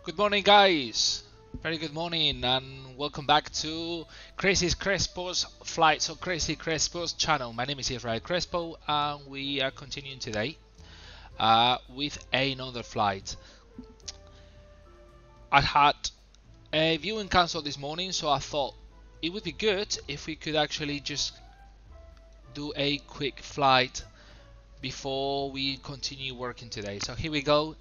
Good morning, guys. Very good morning, and welcome back to Crazy Crespo's Flights or Crazy Crespo's channel. My name is Israel Crespo, and we are continuing today with another flight. I had a viewing cancel this morning, so I thought it would be good if we could actually just do a quick flight before we continue working today. So here we go.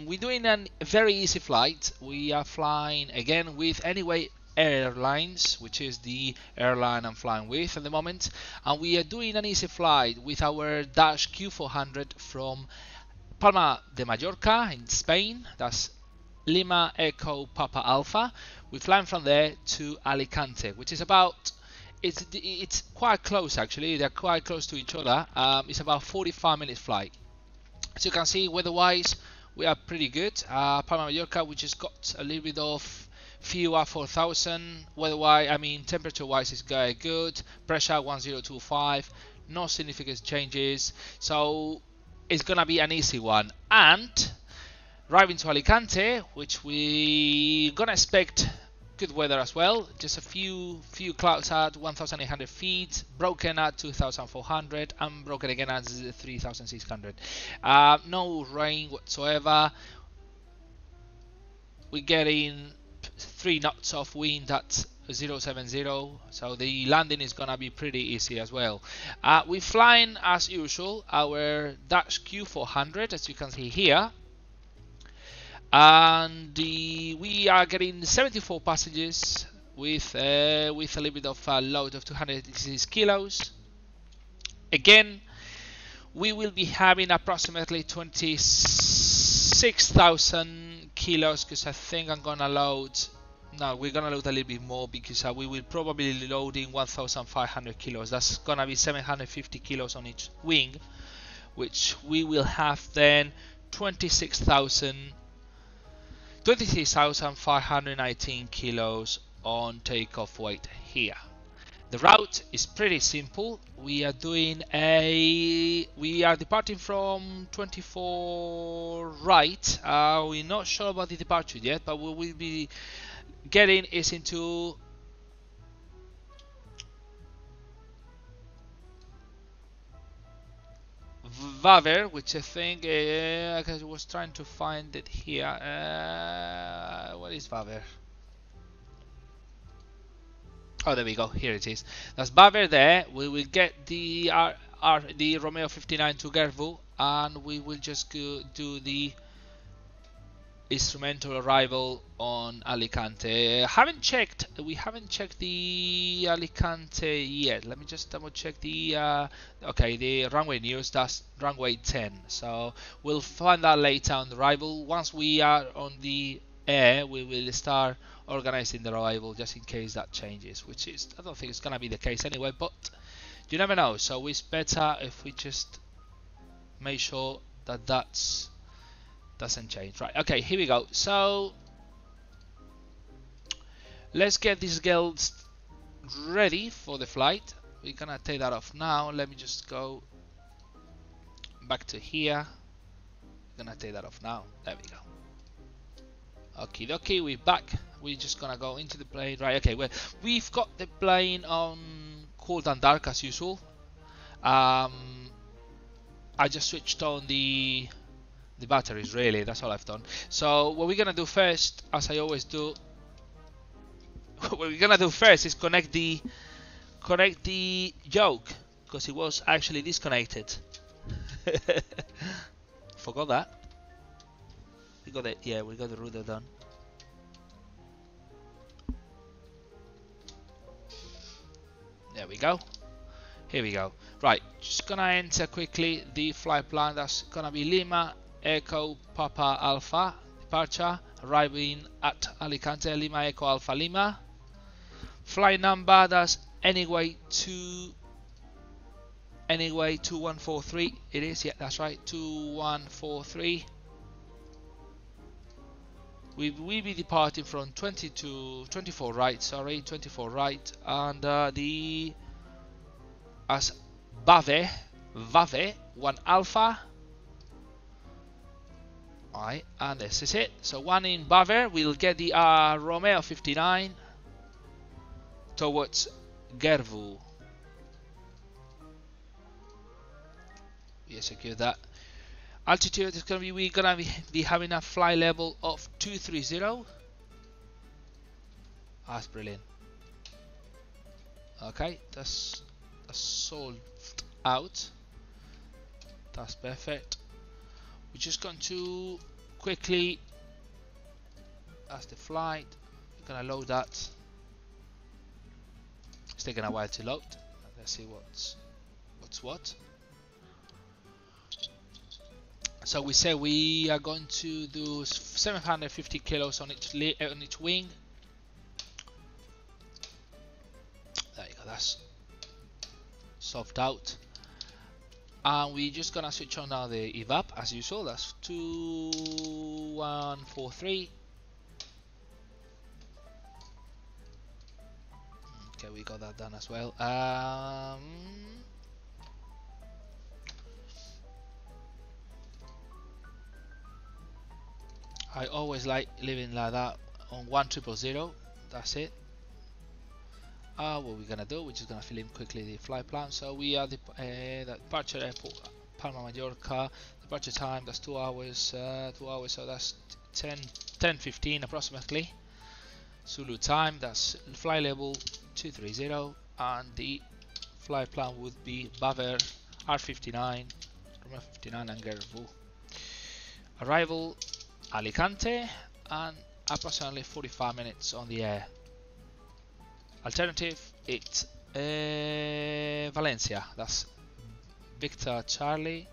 We're doing a very easy flight. We are flying again with Anyway Airlines, which is the airline I'm flying with at the moment, and we are doing an easy flight with our Dash Q400 from Palma de Mallorca in Spain. That's Lima Echo Papa Alpha. We're flying from there to Alicante, which is about it's quite close actually. They're quite close to each other. It's about 45 minutes flight. As you can see, weather-wise, we are pretty good. Palma de Mallorca, we just got a little bit of FIUA 4000. Weather-wise, I mean temperature-wise, is very good. Pressure 1025. No significant changes. So it's gonna be an easy one. And arriving to Alicante, which we gonna expect good weather as well. Just a few clouds at 1,800 feet, broken at 2,400, and broken again at 3,600. No rain whatsoever. We're getting 3 knots of wind at 070, so the landing is gonna be pretty easy as well. We're flying as usual our Dash Q400, as you can see here. And we are getting 74 passengers with a little bit of a load of 286 kilos. Again, we will be having approximately 26,000 kilos, because I think I'm gonna load. No, we're gonna load a little bit more, because we will probably be loading 1,500 kilos. That's gonna be 750 kilos on each wing, which we will have then 26,519 kilos on takeoff weight here. The route is pretty simple. We are departing from 24 right. We're not sure about the departure yet, but we will be getting is into BAVER, which I think I was trying to find it here. What is BAVER? Oh, there we go. Here it is. That's BAVER there. We will get the Romeo 59 to GERVU, and we will just do the instrumental arrival on Alicante. We haven't checked the Alicante yet. Let me just double check the okay, the runway news. That's runway 10, so we'll find that later on the arrival. Once we are on the air, we will start organizing the arrival, just in case that changes, which is, I don't think it's gonna be the case anyway, but you never know. So it's better if we just make sure that that's doesn't change. Right, okay, here we go. So let's get these girls ready for the flight. We're gonna take that off now. Let me just go back to here. We're gonna take that off now. There we go. Okie dokie, we're back. We're just gonna go into the plane. Right, okay, well, we've got the plane on cold and dark as usual. I just switched on the batteries, really. That's all I've done. So what we're gonna do first, as I always do, what we're gonna do first is connect the yoke, because it was actually disconnected. Forgot that. We got it. Yeah, we got the router done. There we go. Here we go. Right, just gonna enter quickly the flight plan. That's gonna be Lima Echo Papa Alpha departure, arriving at Alicante. Lima Echo Alpha Lima. Flight number, that's Anyway 2143. It is, yeah, that's right, 2143. We will be departing from 24 right, sorry, 24 right, and the as BAVER 1 Alpha Alright, and this is it. So one in BAVER, we'll get the Romeo 59 towards GERVU. We secure that. Altitude is we're gonna be having a flight level of 230. That's brilliant. Okay, that's solved out. That's perfect. We're just going to quickly, that's the flight, we're gonna load that. It's taking a while to load. Let's see what's what. So we say we are going to do 750 kilos on each wing. There you go, that's solved out. And we're just gonna switch on now the EVAP as usual. That's 2143. Okay, we got that done as well. I always like living like that on 1000. That's it. What we're gonna do, we're just gonna fill in quickly the flight plan. So we are the departure airport, Palma de Mallorca. Departure time, that's 2 hours. 2 hours, so that's 10:15 approximately. Zulu time, that's flight level 230, and the flight plan would be BAVER R59, Romeo 59, and GERVU. Arrival Alicante, and approximately 45 minutes on the air. Alternative, it's Valencia, that's Victor Charlie.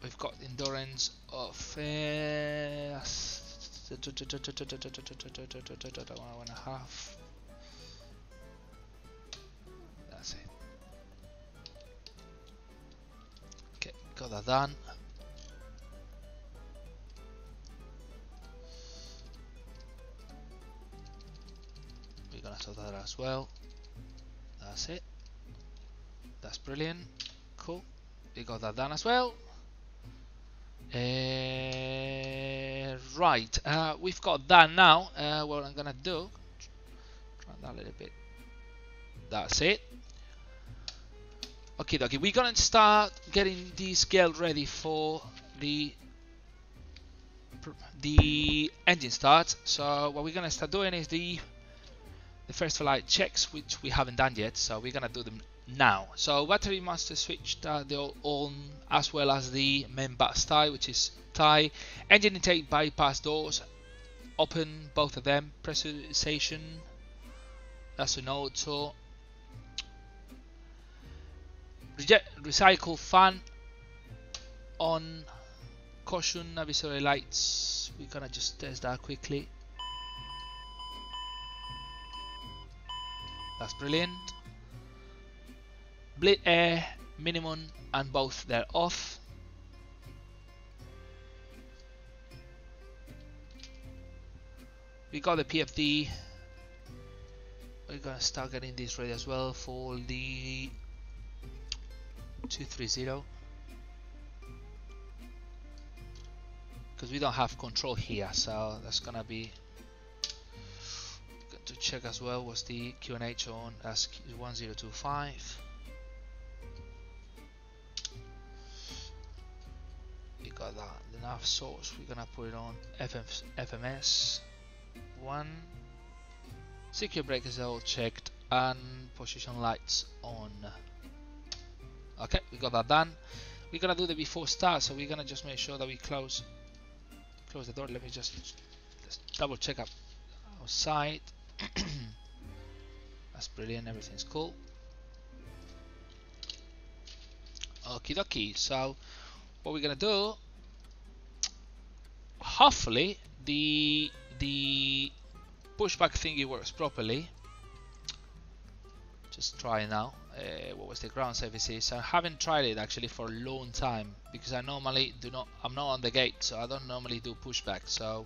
We've got endurance of 1.5. That's it. Okay, got that done. We're gonna sort that as well. That's it. That's brilliant. Cool. We got that done as well. Right, we've got that now. What I'm gonna do, try that a little bit. That's it. Okay, we're gonna start getting this girl ready for the engine start. So what we're gonna start doing is the first flight checks, which we haven't done yet. So we're gonna do them now. So battery master switch, they're all on, as well as the main bus tie, which is tie. Engine intake bypass doors open, both of them. Pressurization, that's an auto. Recycle fan on. Caution advisory lights, we're gonna just test that quickly. That's brilliant. Bleed air minimum, and both they're off. We got the PFD. We're gonna start getting this ready as well for the 230, because we don't have control here, so that's gonna be good to check as well. What's the QNH on? That's 1025. We got that. The nav source, we're gonna put it on FMS 1. Secure breakers are all checked, and position lights on. Okay, we got that done. We're gonna do the before start, so we're gonna just make sure that we close the door. Let me just double check up outside. That's brilliant, everything's cool. Okie dokie, so what we're gonna do, hopefully the pushback thingy works properly. Just try now. What was the ground services? I haven't tried it actually for a long time, because I normally do not. I'm not on the gate, so I don't normally do pushback. So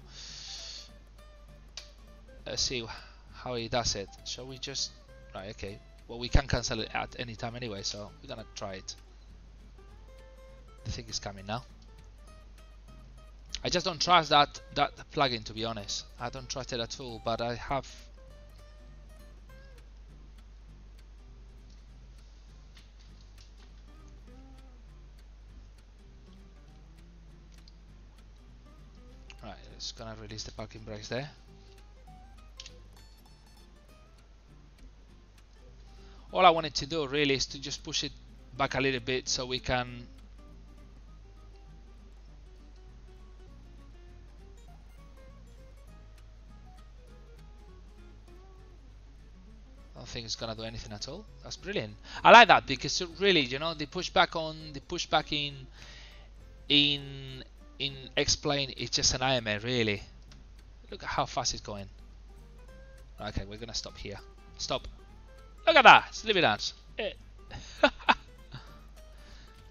let's see how he does it. Shall we just? Right. Okay. Well, we can cancel it at any time anyway, so we're gonna try it. the thing is coming now. I just don't trust that plugin, to be honest. I don't trust it at all, but I have. Right, it's gonna release the parking brakes there. All I wanted to do really is to just push it back a little bit so we can I don't think it's gonna do anything at all. That's brilliant. I like that because it really, you know, the pushback in XPLANE is just an IMA really. Look at how fast it's going. Okay, we're gonna stop here. Stop. Look at that. It's living out.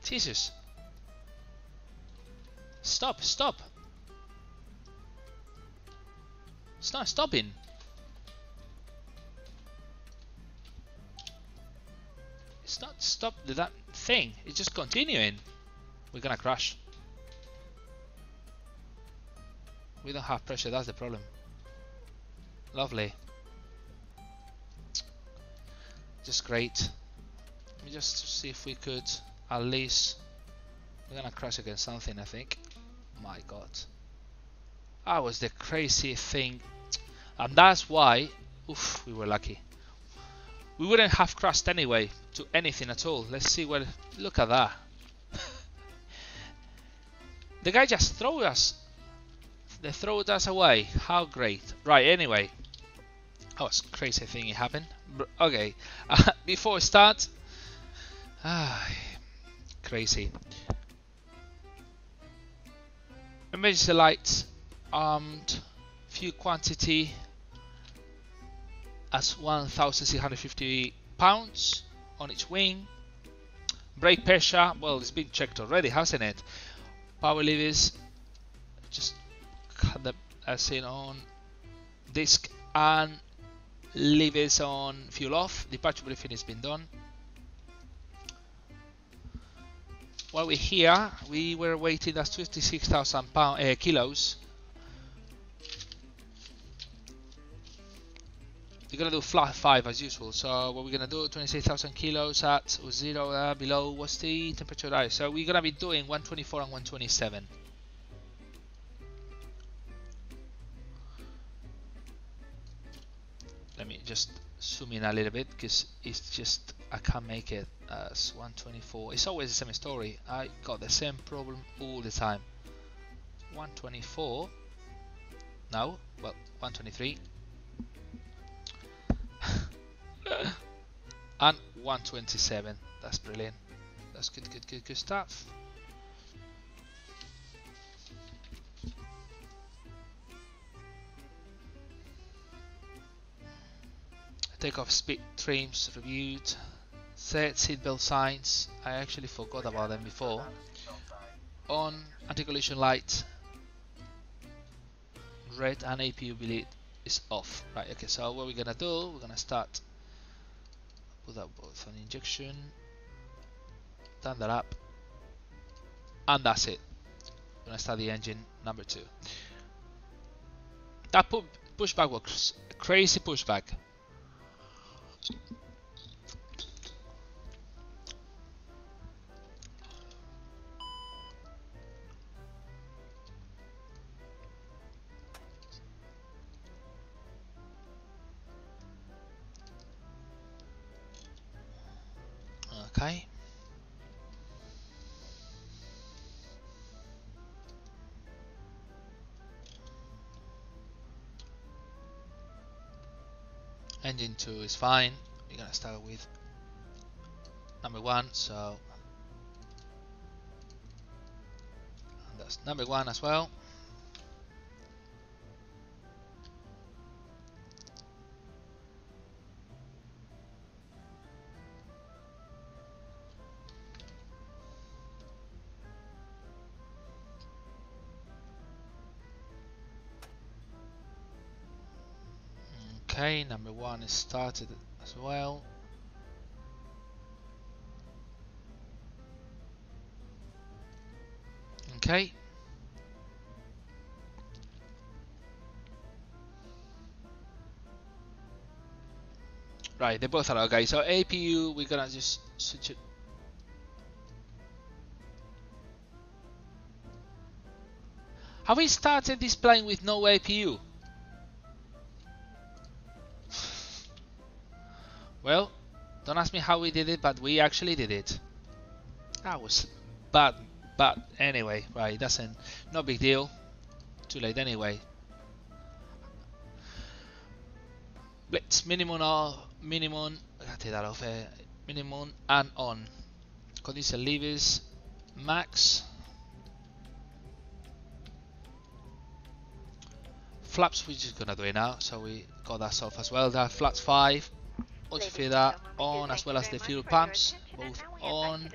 Jesus. Stop. It's not stopping. It's not stopped that thing. It's just continuing. We're gonna crash. We don't have pressure. That's the problem. Lovely. Just great. Let me just see if we could at least. We're gonna crash against something, I think. My God. That was the crazy thing. And that's why, oof, we were lucky. We wouldn't have crashed anyway to anything at all. Let's see what. Look at that. The guy just threw us. They threw us away. How great. Right, anyway. That was a crazy thing it happened. Okay. Before we start. Crazy. Emergency lights. Fuel quantity as 1,650 pounds on each wing. Brake pressure, well, it's been checked already, hasn't it? Power levers, just cut the in on disc and levers on fuel off. Departure briefing has been done. While we're here, we were waiting. That's 26,000 kilos. We're gonna do flat 5 as usual. So what we're gonna do, 26,000 kilos at 0 below. What's the temperature there? So we're gonna be doing 124 and 127. Let me just zoom in a little bit because it's just I can't make it as 124. It's always the same story. I got the same problem all the time. 124. No, well, 123. And 127. That's brilliant. That's good stuff. Takeoff speed trims reviewed. Set seatbelt signs. I actually forgot about them before. On anti-collision light. Red and APU bleed is off. Right, okay, so what we're gonna do, we're gonna start. Put that both on injection. Turn that up. And that's it. We're gonna start the engine number 2. That pushback was crazy pushback. Okay. Engine 2 is fine. We're gonna start with number 1, so and that's number 1 as well. Okay, number 1 is started as well. Okay. Right, they both are okay. So APU, we're gonna just switch it. Have we started this plane with no APU? Well, don't ask me how we did it, but we actually did it. That was bad, but anyway, right, no big deal. Too late anyway. Blitz minimum, I gotta take that off, minimum and on. Condition levers, max. Flaps, we're just gonna do it now, so we got that solved as well. That flaps 5. Ultrafeeder on, as well as the fuel pumps, both on.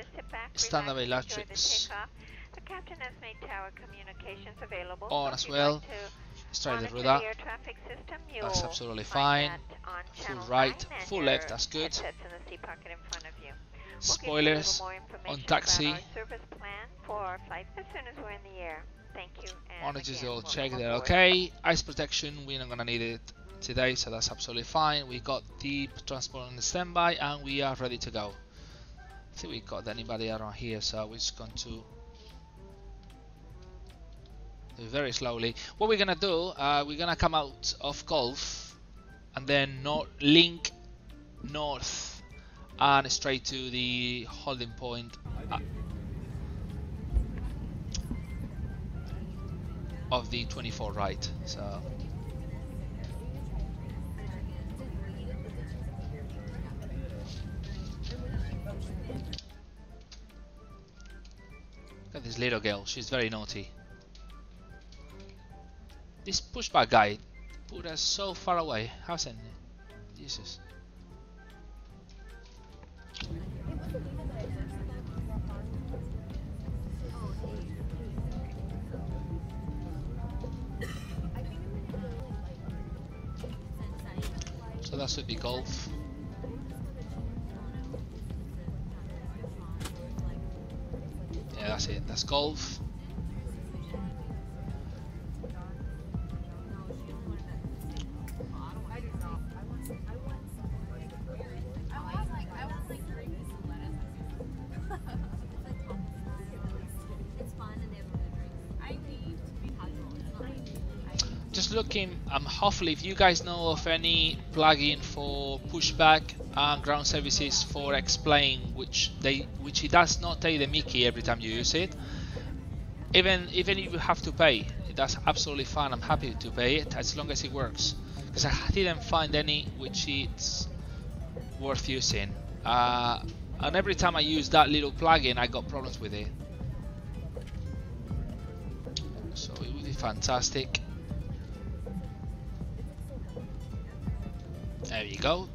Standard electrics on as well. Let's try the rudder. That's absolutely fine. Full right, full left, that's good. Spoilers on taxi. Monitors all check, they're okay. Ice protection, we're not gonna need it today, so that's absolutely fine. We got the transport on the standby and we are ready to go. I think we got anybody around here, so we're just going to do very slowly. What we're gonna do, we're gonna come out of Gulf and then link north and straight to the holding point of the 24 right. So look at this little girl, she's very naughty. This pushback guy put us so far away, hasn't it? Jesus. So that should be Gulf. Yeah, that's it, that's Gulf. Just looking, hopefully if you guys know of any plugin for pushback and ground services for XPLANE, which it does not take the Mickey every time you use it, even if you have to pay, that's absolutely fine. I'm happy to pay it as long as it works, because I didn't find any which it's worth using, and every time I use that little plugin I got problems with it, so it would be fantastic. There you go.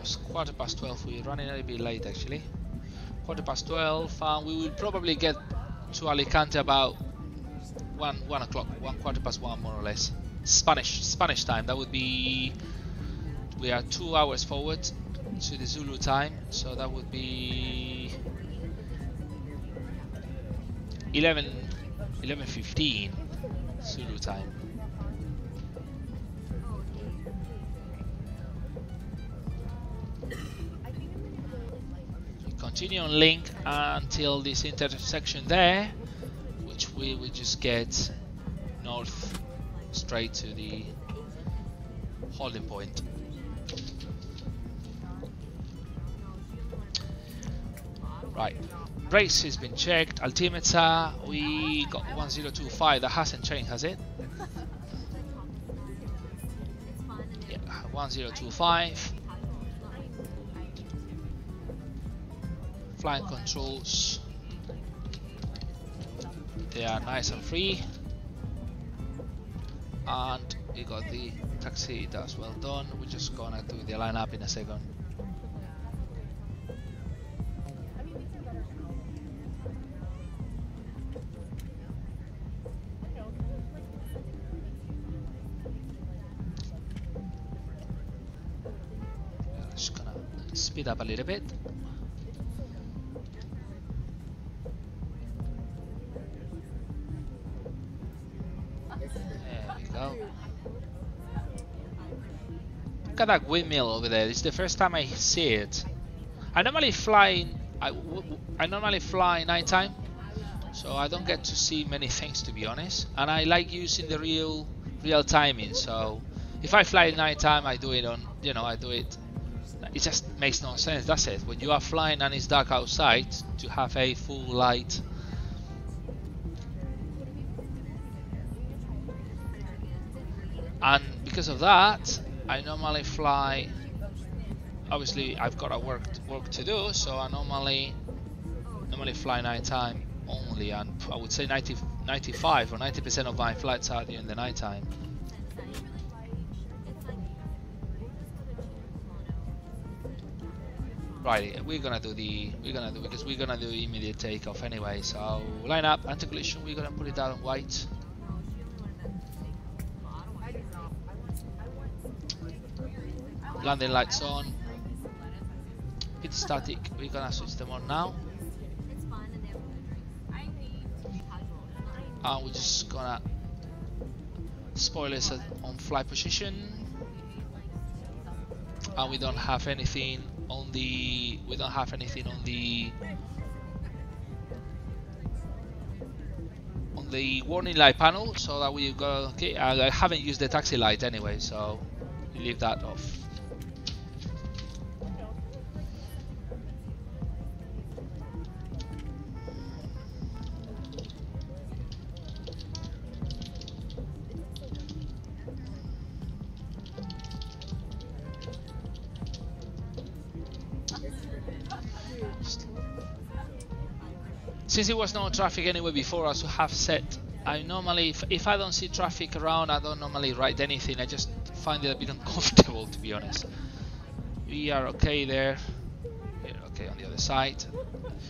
It's 12:15. We're running a little bit late actually. 12:15, and we will probably get to Alicante about 1 o'clock, 1:15 more or less. Spanish time. That would be, we are 2 hours forward to the Zulu time, so that would be 11:15 Zulu time. We continue on link until this intersection there, which we will just get north straight to the holding point. Right, brakes has been checked. Altimeter, we got 1025. That hasn't changed, has it? Yeah, 1025. Flying controls, they are nice and free. And we got the taxi, that's well done. We're just gonna do the lineup in a second. speed up a little bit. There we go. Look at that windmill over there. It's the first time I see it. I normally fly nighttime, so I don't get to see many things, to be honest. And I like using the real timing. So if I fly at nighttime, I do it on, I do it. It just makes no sense. That's it. When you are flying and it's dark outside, to have a full light. And because of that, I normally fly. Obviously, I've got a work to do, so I normally fly nighttime only, and I would say 95 or 90% of my flights are during the nighttime. Right, we're gonna do immediate takeoff anyway. So line up, anti-collision. We're gonna put it down on white. Landing lights on. It's static. We're gonna switch them on now. And we're just gonna spoilers on flight position. And we don't have anything on the warning light panel, so that we go. Okay, I haven't used the taxi light anyway, so we leave that off. Since it was no traffic anyway before, as I have said, I normally, if I don't see traffic around, I don't normally write anything. I just find it a bit uncomfortable, to be honest. We are okay there. We're okay on the other side.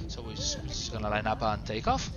So we're just gonna line up and take off.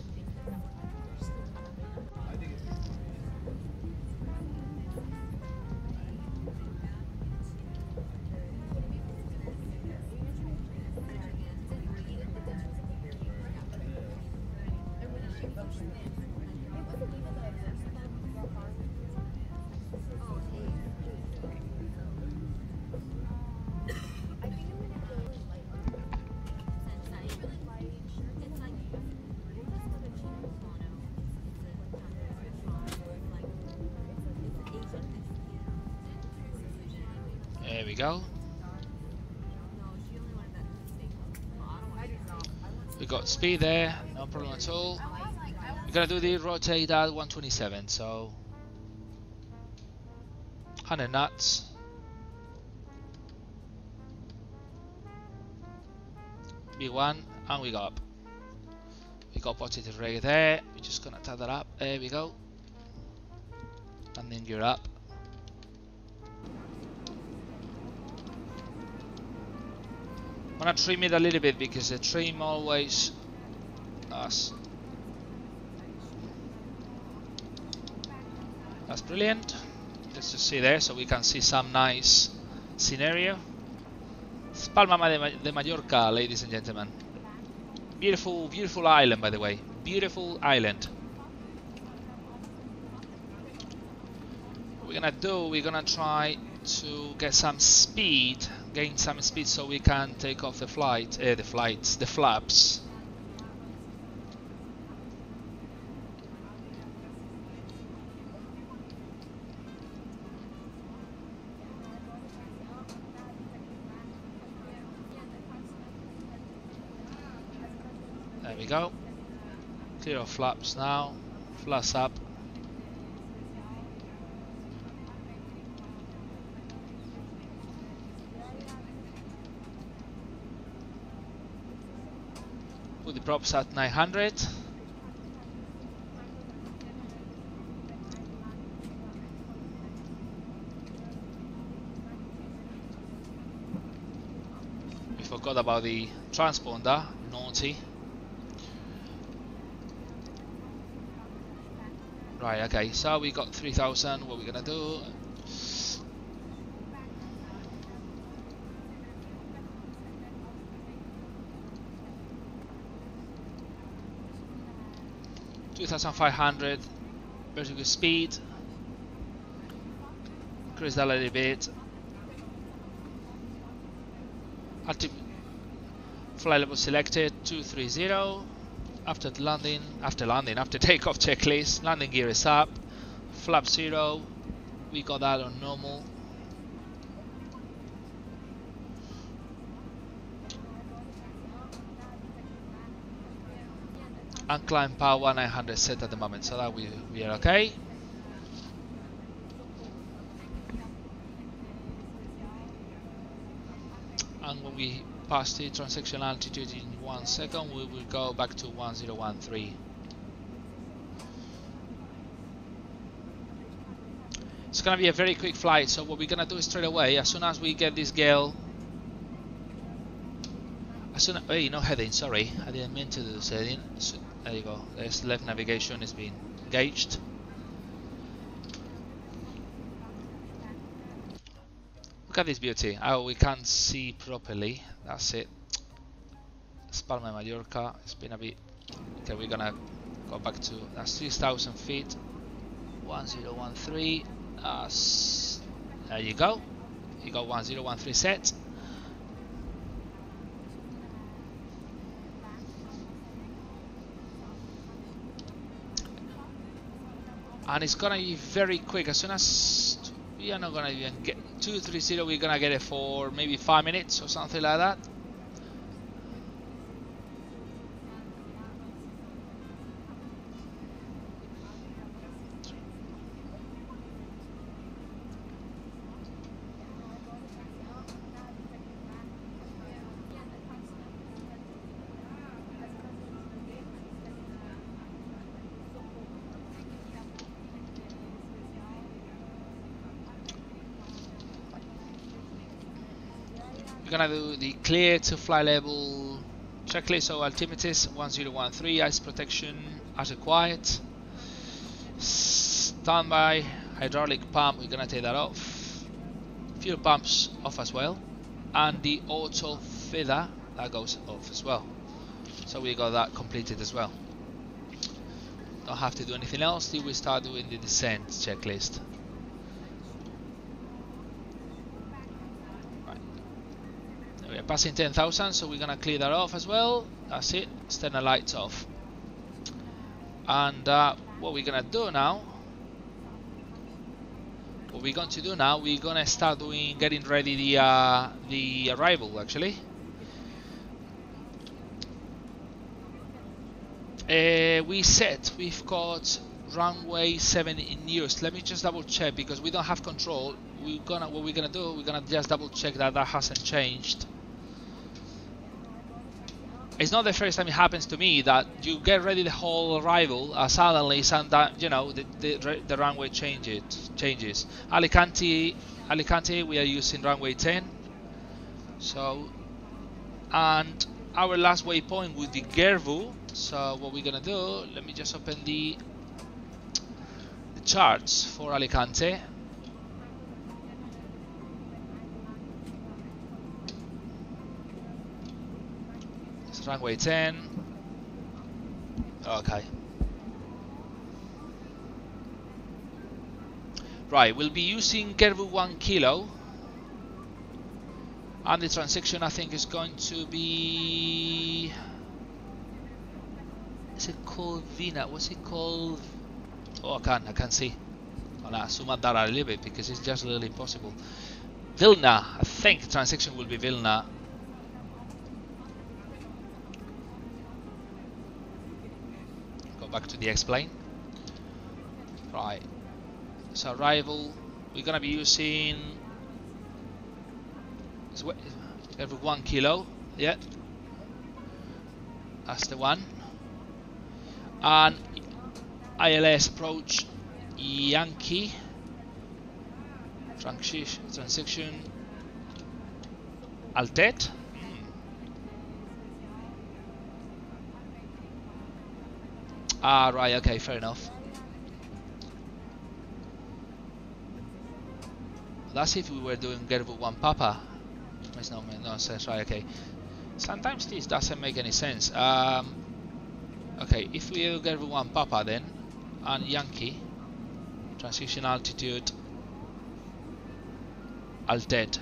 There we go. We got speed there, no problem at all. We're gonna do the rotate at 127, so 100 knots. B1, and we go up. We got positive rate there. We're just gonna tie that up. There we go. And then you're up. I'm gonna trim it a little bit because the trim always does. That's brilliant. Let's just see there so we can see some nice scenario. It's Palma de Mallorca, ladies and gentlemen. Beautiful, beautiful island, by the way. Beautiful island. What we're gonna do, we're gonna try to get some speed, gain some speed so we can take off the flaps. There we go. Clear of flaps now. Flaps up. Put the props at 900. We forgot about the transponder, naughty. Right, okay, so we got 3000. What we're gonna do? 2500, very good speed. Increase that a little bit. Flight level selected, 230. After takeoff checklist, landing gear is up. Flap 0, we got that on normal. And climb power 900 set at the moment, so that we are okay. And when we pass the transaction altitude in 1 second, we will go back to 1013. It's gonna be a very quick flight, so what we're gonna do straight away, as soon as we get this gale, hey, no heading, sorry, I didn't mean to do this heading. So, there you go, there's left navigation is being engaged. Look at this beauty. Oh, we can't see properly. That's it. It's Palma de Mallorca. It's been a bit. Okay, we're gonna go back to that's 6,000 feet. 1013. There you go. You got 1013 set. And it's gonna be very quick. As soon as we are not gonna even get 230, we're gonna get it for maybe 5 minutes or something like that. We're gonna do the clear to fly level checklist. So altimeters 1013, ice protection as required. Standby hydraulic pump, we're gonna take that off. Fuel pumps off as well, and the auto feather that goes off as well. So we got that completed as well. Don't have to do anything else till we start doing the descent checklist. We're passing 10,000, so we're gonna clear that off as well. That's it. External lights off. And what we're gonna do now? What we're going to do now? We're gonna start getting ready the arrival. Actually, we've got runway 7 in use. Let me just double check because we don't have control. What we're gonna do? We're gonna just double check that hasn't changed. It's not the first time it happens to me that you get ready the whole arrival, suddenly you know the runway changes. Alicante, we are using runway 10. So, and our last waypoint would be GERVU. So what we're gonna do? Let me just open the charts for Alicante. Runway 10. Okay. Right, we'll be using GERVU 1 kilo. And the transaction I think is going to be... Is it called Vina? What's it called? Oh, I can't see. I'll zoom out that a little bit because it's just a little impossible. Vilna. I think the transaction will be Vilna. Back to the XPLANE. Right, so arrival, we're gonna be using every 1 kilo, yeah, that's the one. And ILS approach Yankee, transition Altet. Ah, right, okay, fair enough. That's if we were doing GERVU 1 Papa. Makes no sense, right, okay. Sometimes this doesn't make any sense. Okay, if we do GERVU 1 Papa then, and Yankee, transition altitude, altered.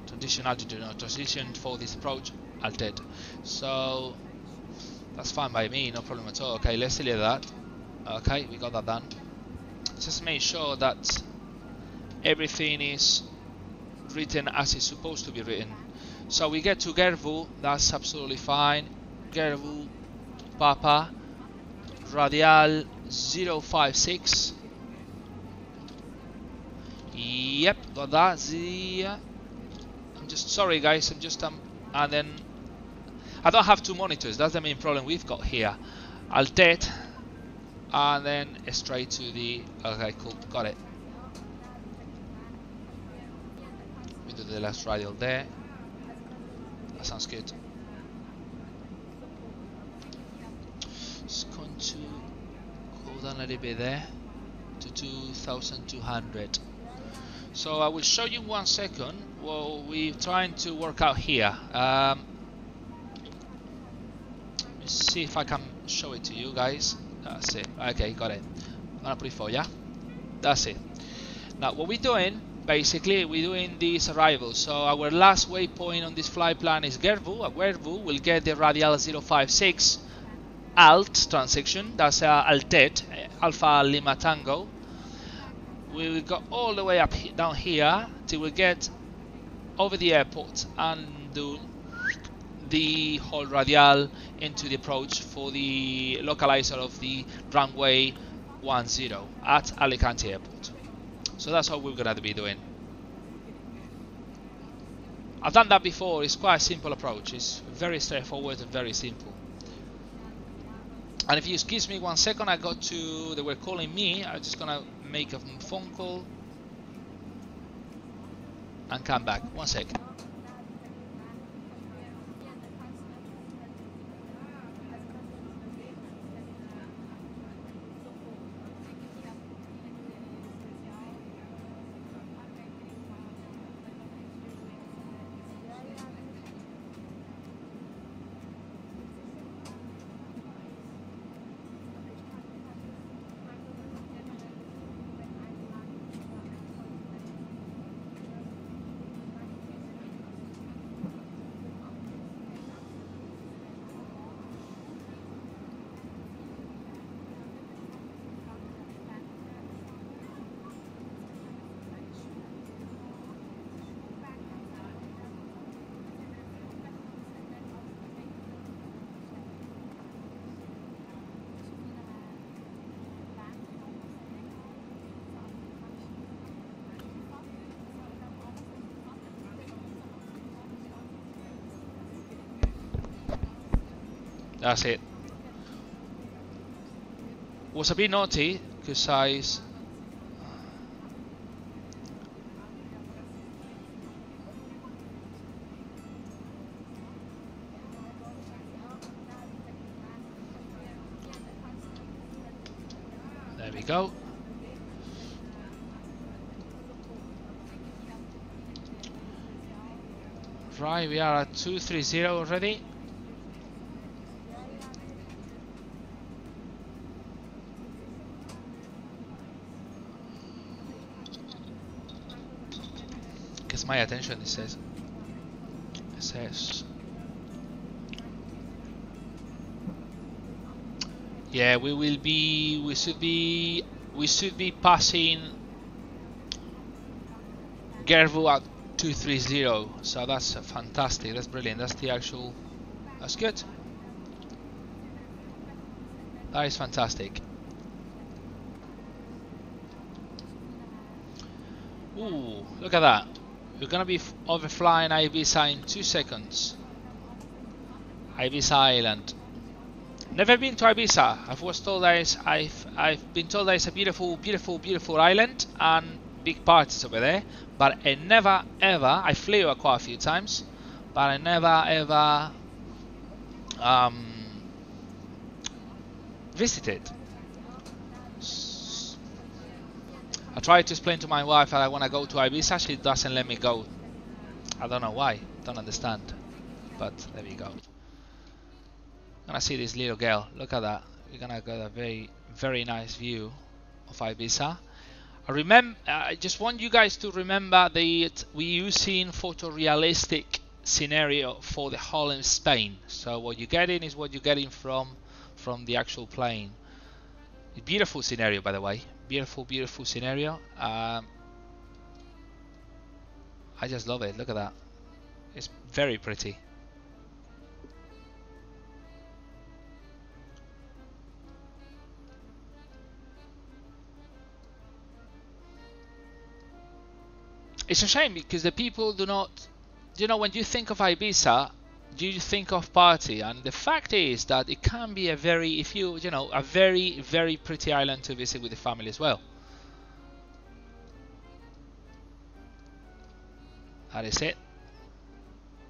Transition altitude, no, transition for this approach, altered. So, that's fine by me, no problem at all. Okay, let's delete that. Okay, we got that done. Just make sure that everything is written as it's supposed to be written. So we get to GERVU, that's absolutely fine. GERVU Papa Radial 056. Yep, got that. I'm just sorry guys, I'm just and then I don't have two monitors, that's the main problem we've got here. Alt-Tet and then straight to the, okay, cool, got it. We do the last radial there. That sounds good. Just going to go down a little bit there to 2200. So I will show you 1 second what we're trying to work out here. Let's see if I can show it to you guys. That's it. Okay, got it. I'm gonna put it for ya. That's it. Now what we're doing, basically, we're doing these arrivals. So our last waypoint on this flight plan is GERVU. At GERVU, we'll get the radial 056 alt transition. That's Alt-Tet, Alpha Lima Tango. We will go all the way up down here till we get over the airport and do the whole radial into the approach for the localizer of the runway 10 at Alicante Airport. So that's what we're gonna be doing. I've done that before. It's quite a simple approach. It's very straightforward and very simple. And if you excuse me 1 second, I got to, they were calling me. I'm just gonna make a phone call and come back. 1 sec. That's it. Was a bit naughty because there we go. Right, we are at 230 already. Gets my attention, it says. Yeah, we should be passing GERVU at 230, so that's fantastic, that's brilliant, that's good. That is fantastic. Ooh, look at that. We're gonna be overflying Ibiza in 2 seconds. Ibiza Island. Never been to Ibiza. I've been told that it's a beautiful, beautiful, beautiful island and big parties over there. But I never ever, I flew quite a few times, but I never ever visited. I tried to explain to my wife that I want to go to Ibiza, she doesn't let me go. I don't know why, don't understand, but there we go. Gonna see this little girl. Look at that. We're gonna get a very nice view of Ibiza. I just want you guys to remember that we're using photorealistic scenario for the whole in Spain. So what you're getting is what you're getting from the actual plane. Beautiful scenario, by the way. Beautiful scenario. I just love it. Look at that. It's very pretty. It's a shame because the people do not, you know, when you think of Ibiza, you think of party, and the fact is that it can be a very, a very pretty island to visit with the family as well. That is it.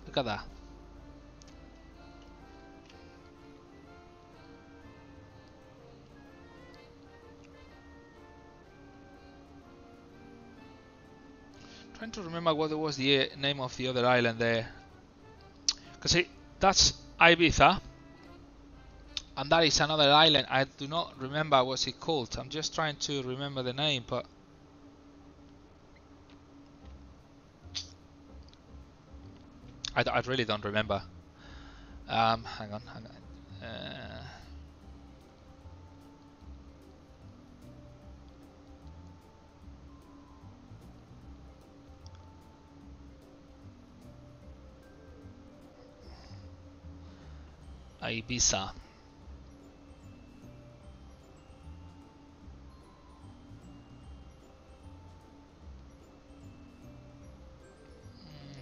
Look at that. Trying to remember what was the name of the other island there, because that's Ibiza, and that is another island. I do not remember what's it called. I'm just trying to remember the name, but I really don't remember. Hang on. Ibiza.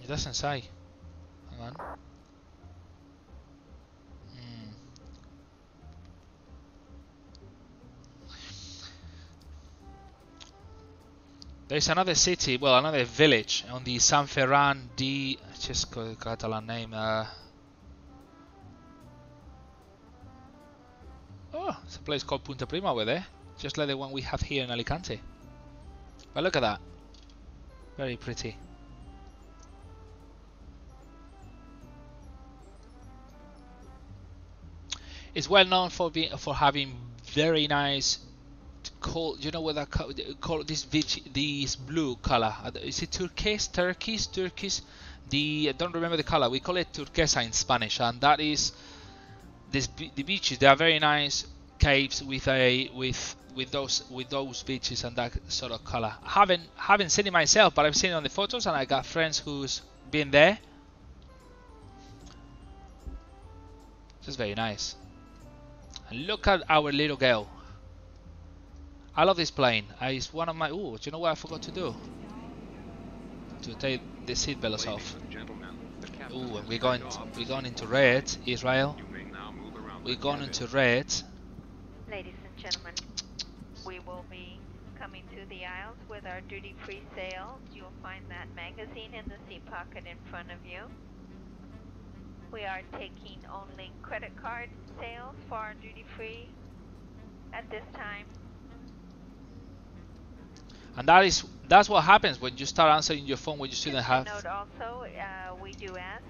It doesn't say. Hang on. There's another city, well, another village on the San Ferran di, just Catalan name. Oh, it's a place called Punta Prima over there, just like the one we have here in Alicante. But look at that, very pretty. It's well known for having very nice, you know what I call this blue color? Is it turquoise? Turquoise? I don't remember the color. We call it turquesa in Spanish, and that is the beaches. They are very nice caves with those beaches and that sort of color. I haven't seen it myself, but I've seen it on the photos, and I got friends who's been there. Just very nice. And look at our little girl. I love this plane. It's one of my. Oh, do you know what I forgot to do? To take the seat belts off. Oh, and we're going into red, Israel. We're going into red. Ladies and gentlemen, we will be coming through the aisles with our duty-free sales. You'll find that magazine in the seat pocket in front of you. We are taking only credit card sales for our duty-free at this time. And that's what happens when you start answering your phone when you still don't have. Note also, we do ask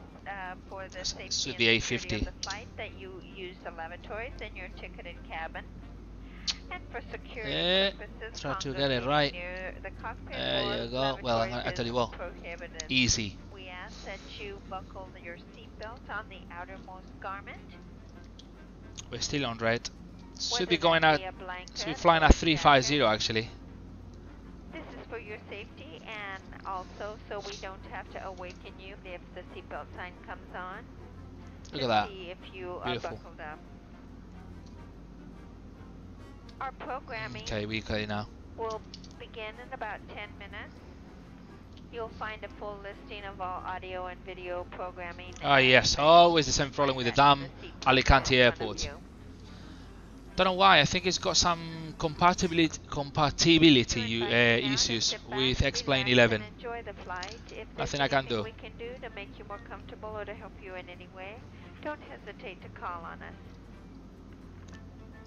for the safety and security of the flight that you use the lavatories in your ticketed cabin. And for security purposes, try to get it right. The cockpit there you go. Well, I tell you what, easy. We ask that you buckle your seatbelt on the outermost garment. We're still on red. Should be going out. Should be flying at 350 actually. This is for your safety and also so we don't have to awaken you if the seatbelt sign comes on. Look at that. See if you Beautiful. are buckled up. Our programming now. will begin in about 10 minutes. You'll find a full listing of all audio and video programming. Ah yes, always the same problem with the damn Alicante airport. Don't know why. I think it's got some compatibility issues with XPLANE 11. Nothing I can do. We can do to make you more comfortable or to help you in any way, don't hesitate to call on us.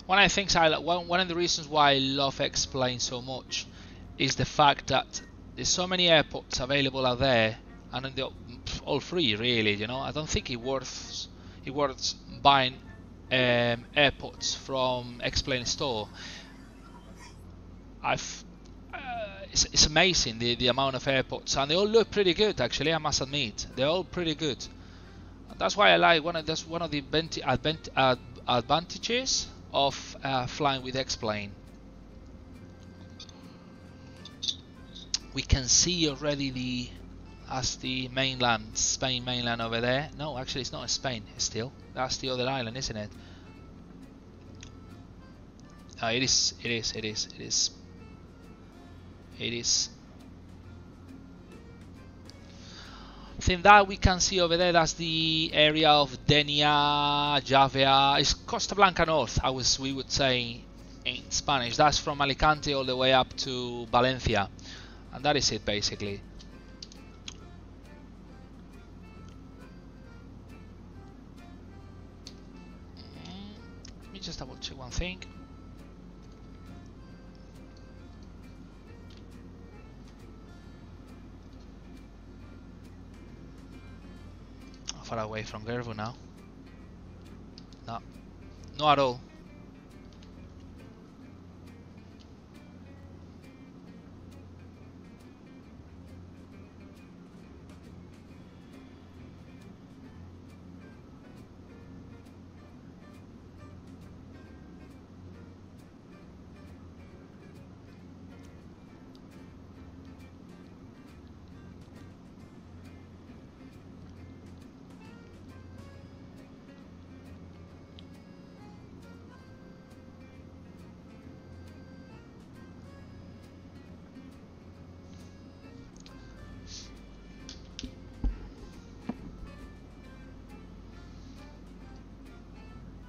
One of the reasons why I love XPLANE so much is the fact that there's so many airports available out there, and they're all free, really. You know, I don't think it's worth buying airports from XPLANE store. It's amazing the amount of airports, and they all look pretty good actually. I must admit, they're all pretty good. That's why I like that's one of the advantages of flying with XPLANE. We can see already the mainland, Spain mainland over there. No, actually it's not Spain still. That's the other island, isn't it? It is. I think that we can see over there, that's the area of Denia, Javea. It's Costa Blanca North, we would say in Spanish. That's from Alicante all the way up to Valencia. And that is it basically. Let me just double check one thing. Far away from GERVU now. No, not at all.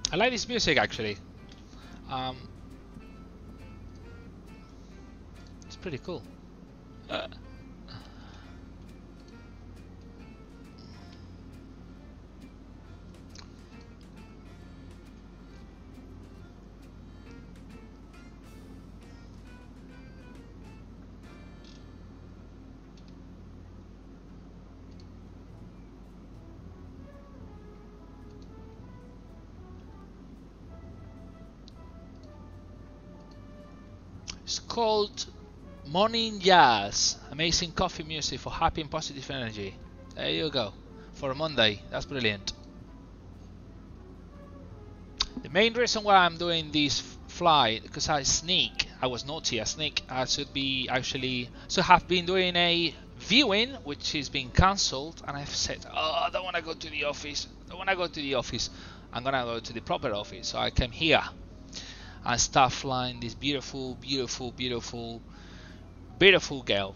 I like this music actually. It's pretty cool. It's called Morning Jazz. Amazing coffee music for happy and positive energy. There you go. For a Monday. That's brilliant. The main reason why I'm doing this flight, because I was naughty, I sneak. I should have been doing a viewing, which is being cancelled, and I've said, oh, I don't want to go to the office. I'm gonna go to the proper office. So I came here and start flying this beautiful girl.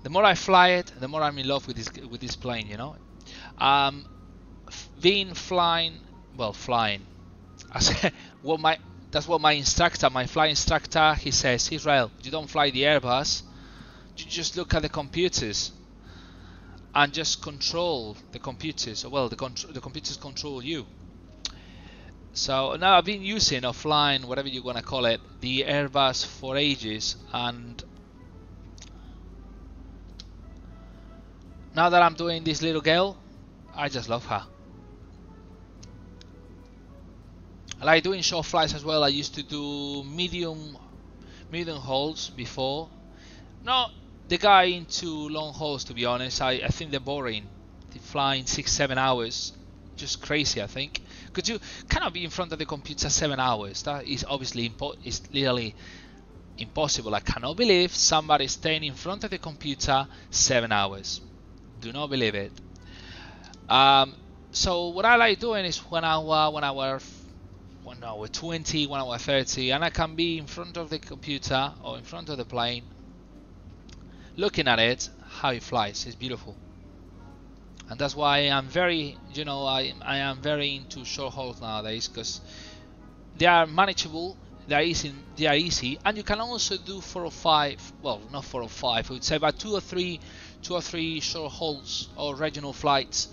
The more I fly it, the more I'm in love with this plane, you know. Flying. That's what my flight instructor, he says, Israel, you don't fly the Airbus, you just look at the computers and just control the computers. Well, the computers control you. So now I've been using or flying, whatever you want to call it, the Airbus for ages, and now that I'm doing this little girl, I just love her. I like doing short flights as well. I used to do medium hauls before. Not the guy into long hauls, to be honest. I think they're boring. They're flying 6-7 hours, just crazy, I think. Because you cannot be in front of the computer 7 hours. That is obviously literally impossible. I cannot believe somebody staying in front of the computer 7 hours. Do not believe it. So what I like doing is 1 hour, 1 hour 20, 1 hour 30, and I can be in front of the computer or in front of the plane, looking at it, how it flies. It's beautiful. And that's why I'm very, I am very into short hauls nowadays, because they are manageable, they are easy, and you can also do 4 or 5. Well, not 4 or 5, I would say, but 2 or 3 short hauls or regional flights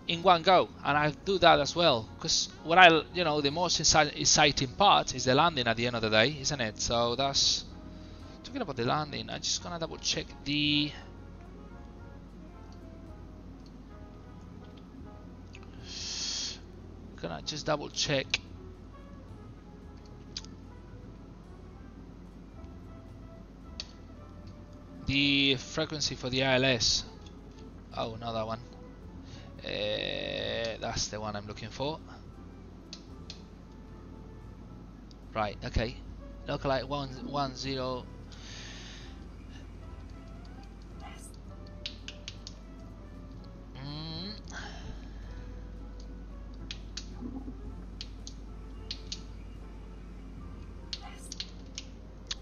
in one go. And I do that as well, because the most exciting part is the landing at the end of the day, isn't it? So that's talking about the landing. I'm just gonna double check the. Gonna just double check. The frequency for the ILS. Oh, not that one. That's the one I'm looking for. Right, okay. Localite 110.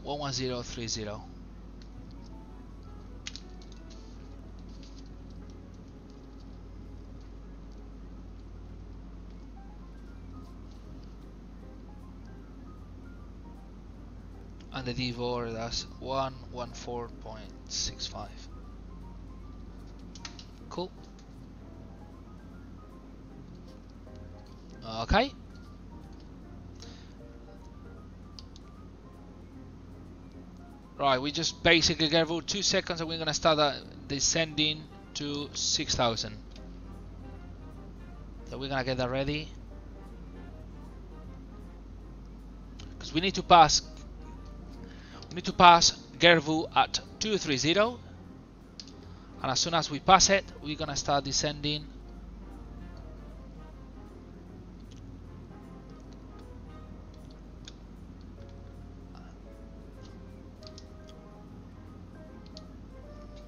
11030. And the DVOR, that's 114.65. Cool. Okay. Right, we just basically GERVU 2 seconds and we're gonna start descending to 6,000. So we're gonna get that ready. Because we need to pass GERVU at 230. And as soon as we pass it, we're gonna start descending.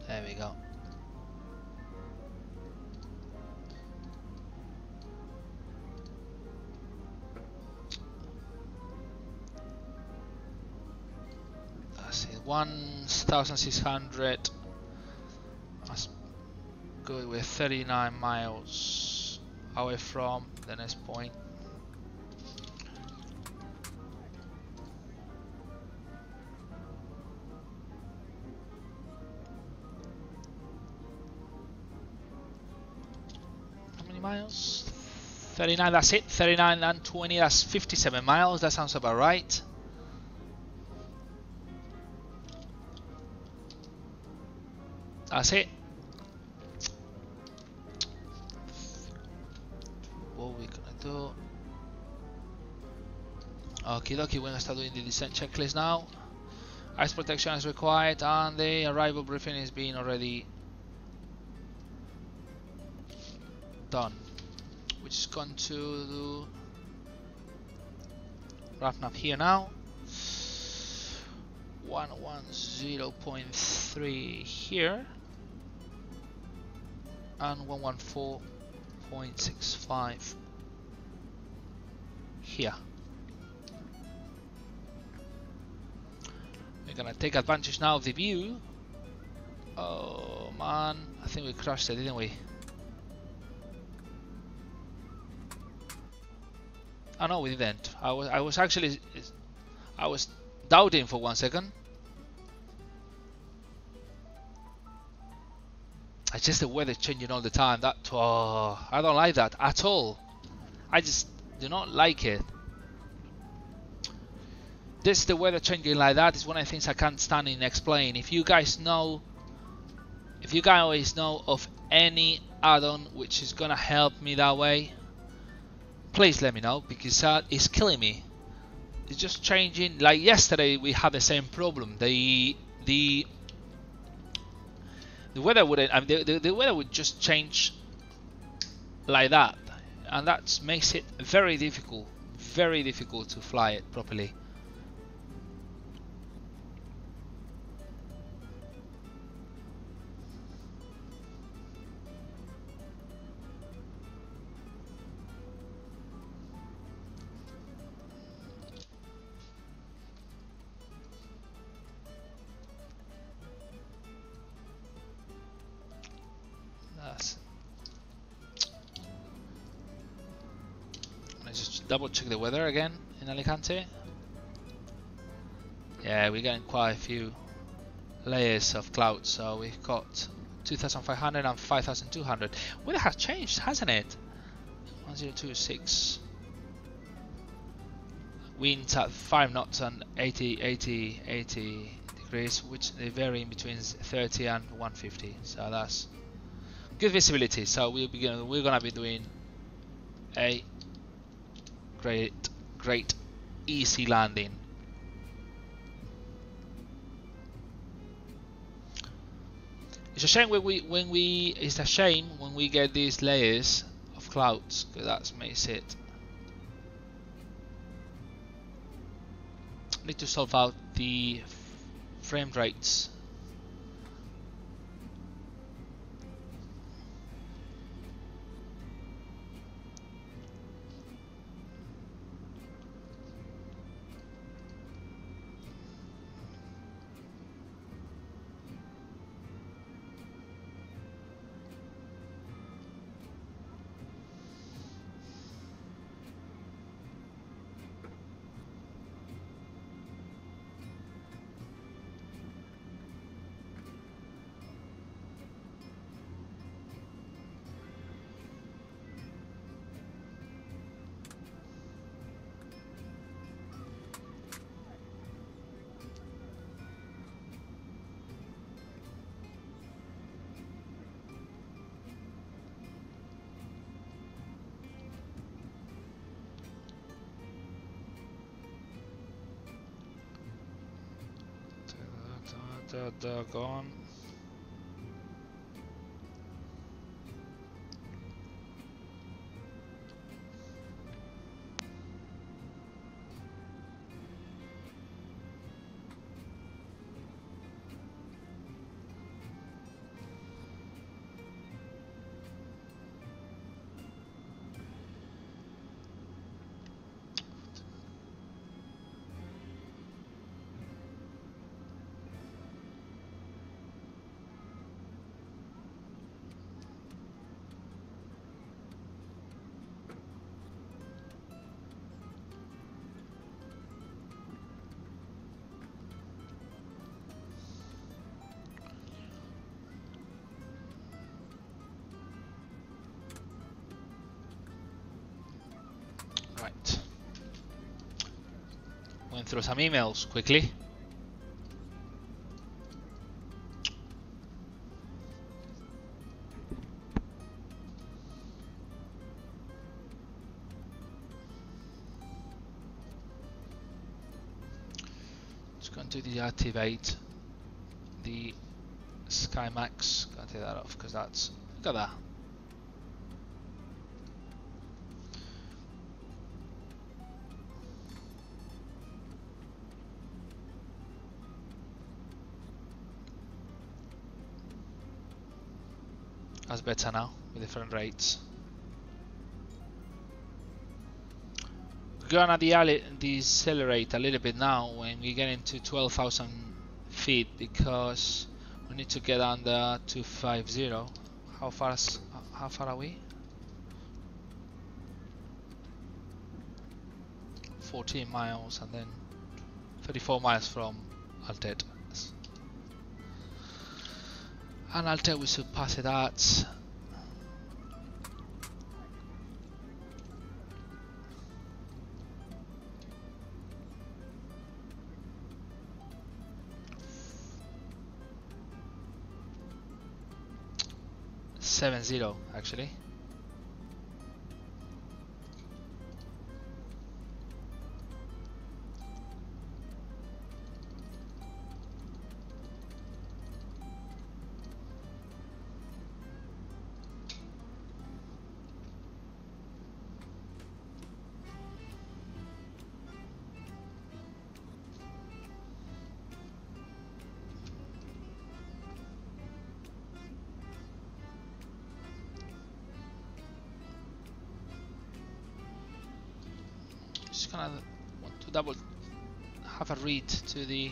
There we go. That's it. 1,600. Let's go with 39 miles away from the next point. Miles 39, that's it. 39 and 20, that's 57 miles. That sounds about right. That's it. What we're gonna do? Okie dokie, we're gonna start doing the descent checklist now. Ice protection is required, and the arrival briefing is being already done. We're just going to do RAFNAV here now. 110.3 here and 114.65 here. We're gonna take advantage now of the view. Oh man, I think we crashed it, didn't we? Oh no, we didn't. I was doubting for 1 second. It's just the weather changing all the time. I don't like that at all. I just do not like it. This the weather changing like that is one of the things I can't stand in XPLANE. If you guys know of any add-on which is gonna help me that way, please let me know, because it's killing me. It's just changing. Like yesterday we had the same problem. The weather wouldn't, I mean, the weather would just change like that, and that makes it very difficult to fly it properly. Double check the weather again in Alicante. Yeah, we're getting quite a few layers of clouds, so we've got 2,500 and 5,200. Weather has changed, hasn't it? 1026. Winds at 5 knots and 80 degrees, which they vary in between 30 and 150. So that's good visibility. So we're gonna be doing a great easy landing. It's a shame when we get these layers of clouds, because that makes it. Need to solve out the frame rates. Gone. Right. Went through some emails quickly. Just going to deactivate the SkyMax. Gotta take that off because that's, look at that. That's better now with different rates. We're gonna decelerate a little bit now when we get into 12,000 feet because we need to get under 250. How far are we? 14 miles and then 34 miles from Altet. And Altet we should pass it at .70 actually. Just gonna want to have a read to the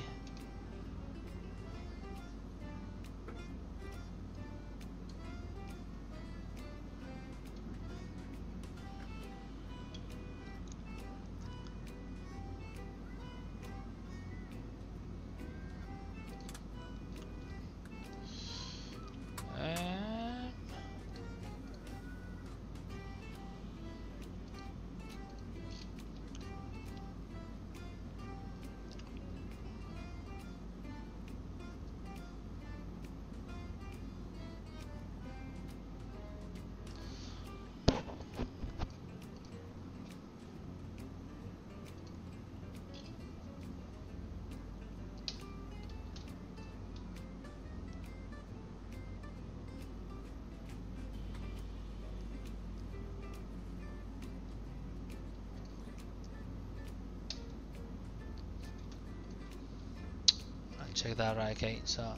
check that right. Okay, so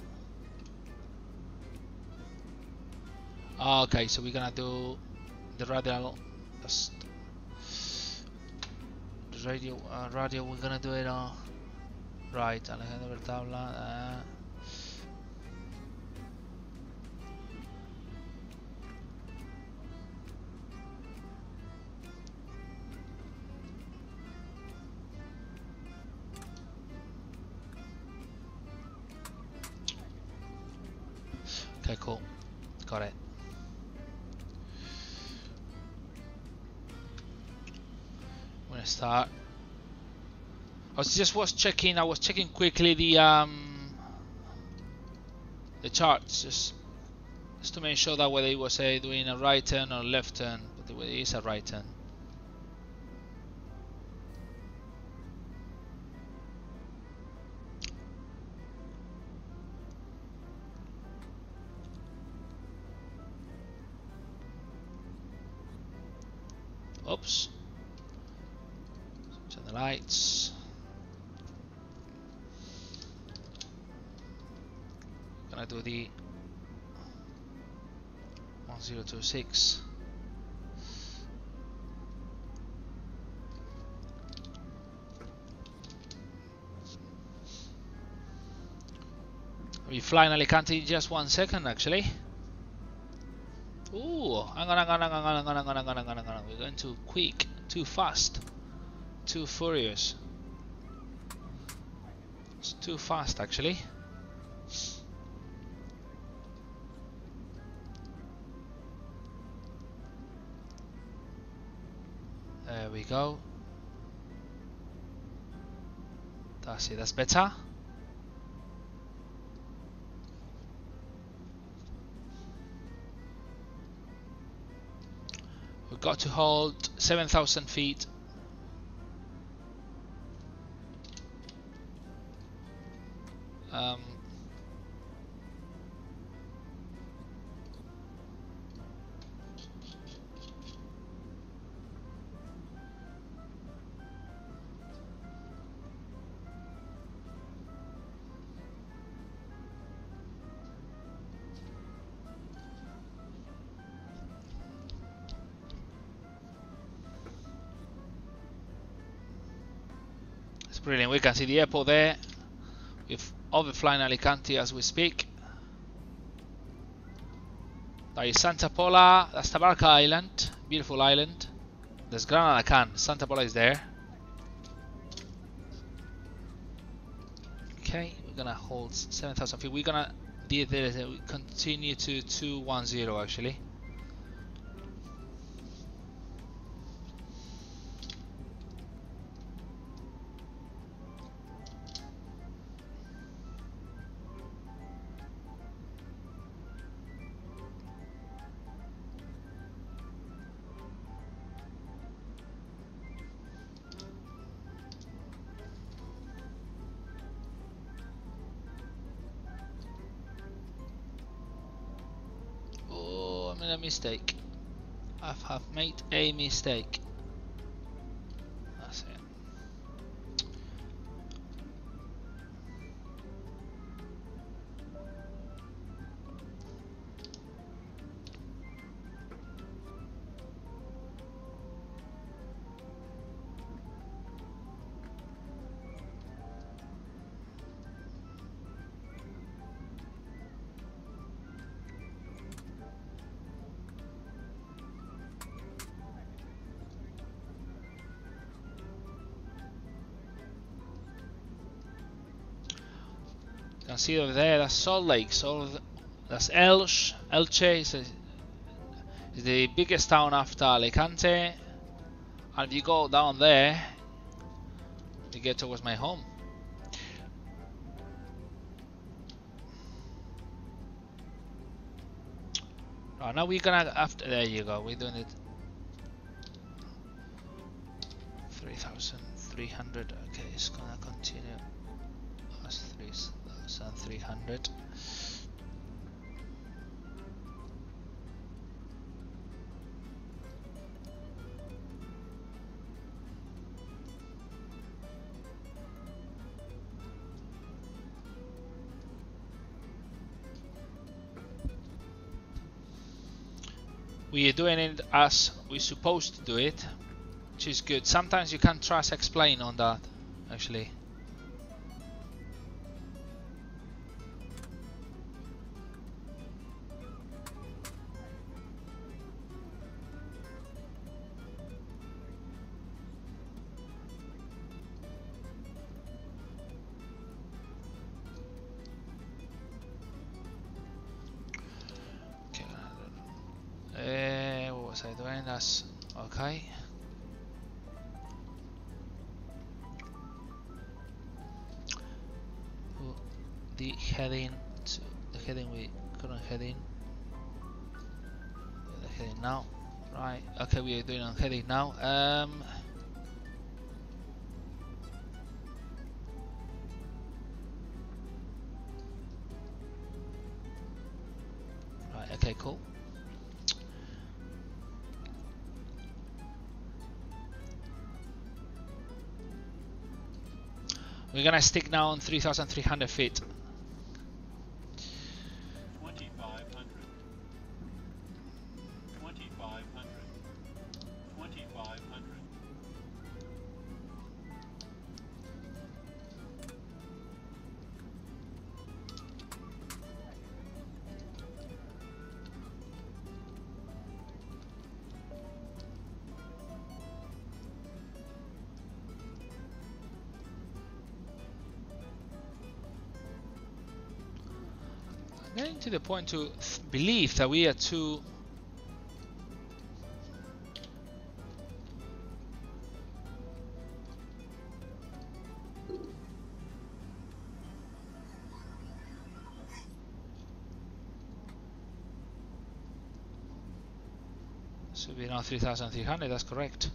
okay, so we're gonna do the radial. The radio. We're gonna do it on right. Alejandro Tabla. Okay, cool. Got it. I'm gonna start. I was checking quickly the charts just to make sure that whether it was doing a right turn or left turn, but it is a right turn. Oops. Turn the lights. Gonna do the 1026. We fly in Alicante in just 1 second actually. Ooh, hang on. We're going too quick, too fast, too furious. It's too fast actually. There we go. That's it, that's better. We've got to hold 7,000 feet. It's brilliant. We can see the airport there. We've overflying Alicante as we speak. That is Santa Pola, that's Tabarca Island, beautiful island. There's Gran Anacan, Santa Pola is there. Okay, we're gonna hold 7,000 feet. We're gonna continue to 210 actually. A mistake. I have made a mistake. That's it. You can see over there, that's Salt Lake. That's Elche. Elche is the biggest town after Alicante. And if you go down there, you get towards my home. Right, now we're gonna there you go. We're doing it 3,300. Okay, it's gonna continue. That's 3,300. We are doing it as we're supposed to do it, which is good. Sometimes you can't trust XPLANE on that, actually. What was I doing? That's okay. The heading to the heading we current heading. The heading now. Right. Okay, we are doing on heading now. Right. Okay. Cool. We're gonna stick now on 3,300 feet. 2,500. 2,500. 2,500. Getting to the point to believe that we are too should be now 3,300. That's correct.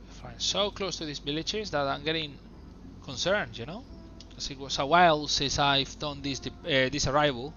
Flying so close to these villages that I'm getting concerned, you know, because it was a while since I've done this arrival.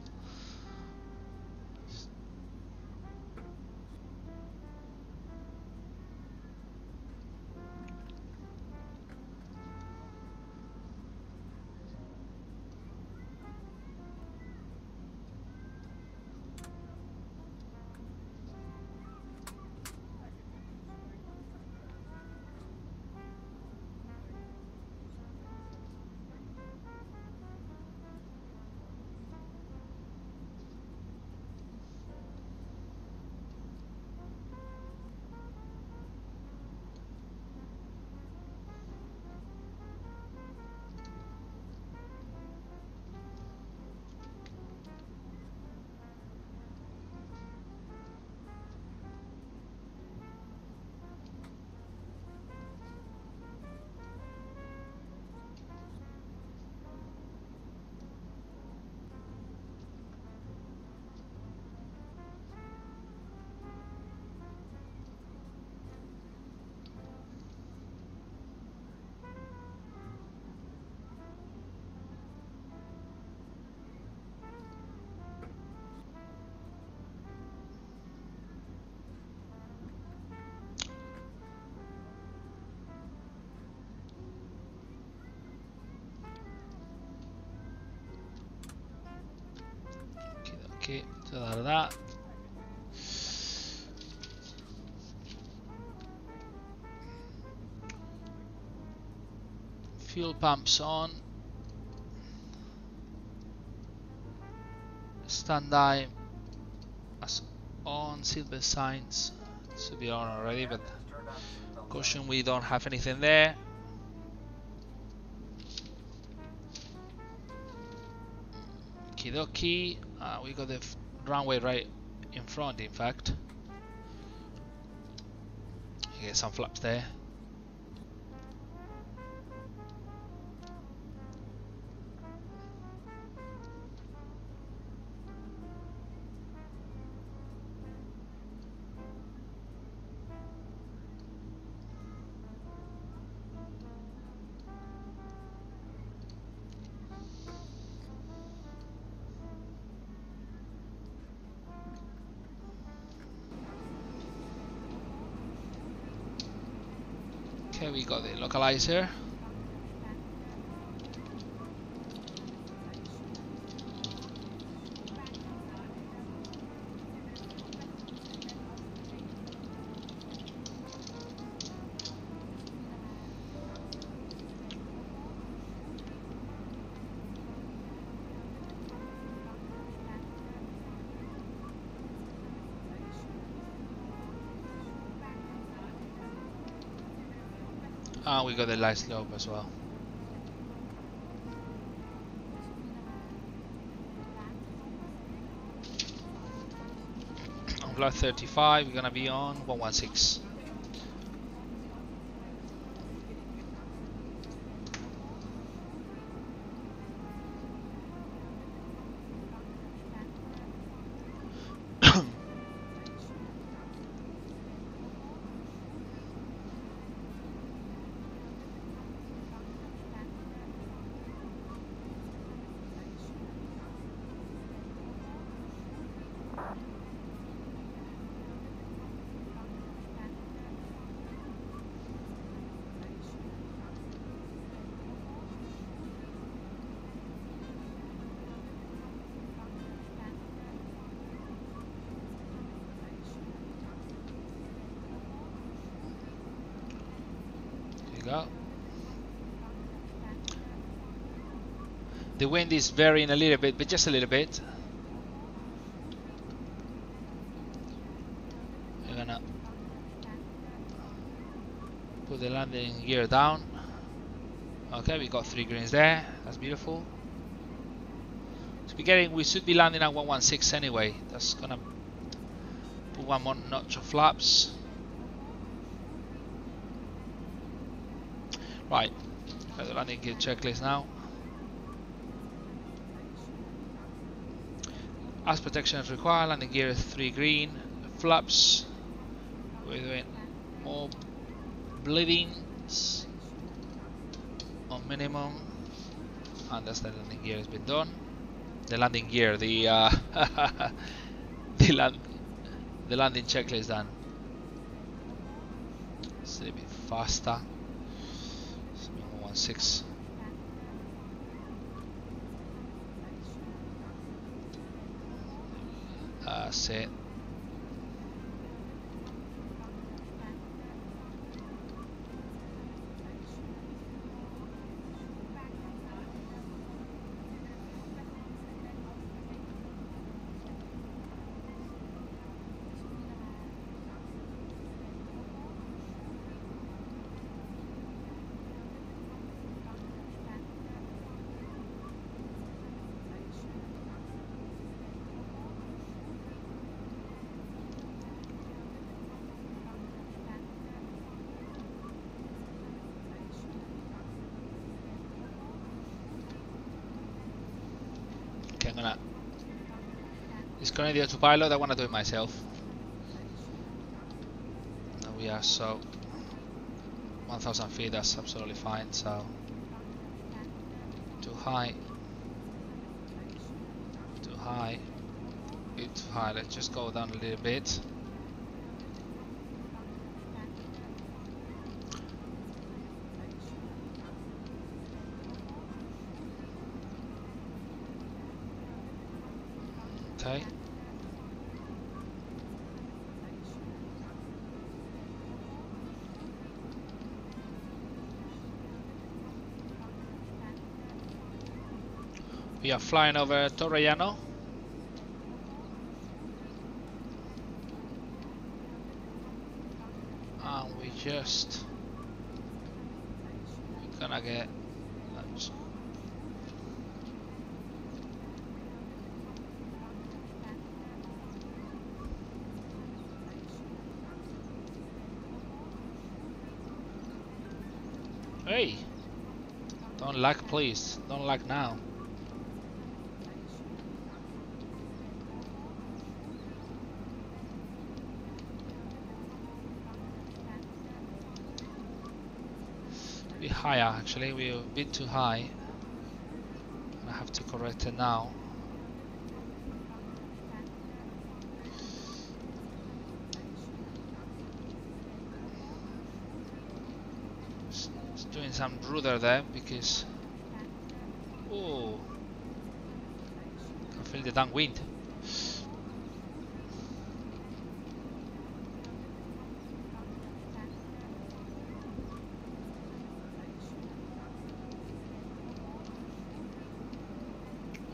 Okay, so that. Fuel pumps on. Standby as on. Silver signs should be on already, but caution, we don't have anything there. Okie dokie. We got the runway right in front, in fact. You get some flaps there. Okay, we got the localizer. And we got the light slope as well. On flight 35, we're gonna be on 116. Go. The wind is varying a little bit, but just a little bit. We're gonna put the landing gear down. Okay, we got 3 greens there. That's beautiful. So we should be landing at 116 anyway. That's gonna put one more notch of flaps. Right, got the landing gear checklist now. As protection is required, landing gear 3 green, flaps, we're doing more bleedings on minimum, and that's the landing gear has been done. The landing gear, the landing checklist done. It's a little bit faster. 116. That's it. Okay, I'm gonna disconnect the autopilot. I wanna do it myself. Now we are so 1,000 feet. That's absolutely fine. So too high, too high, bit too high. Let's just go down a little bit. Okay. We are flying over Torrellano. And we're gonna get hey, don't lag please, don't lag now. A bit higher actually, we're a bit too high. I have to correct it now. Doing some rudder there because oh, can feel the downwind.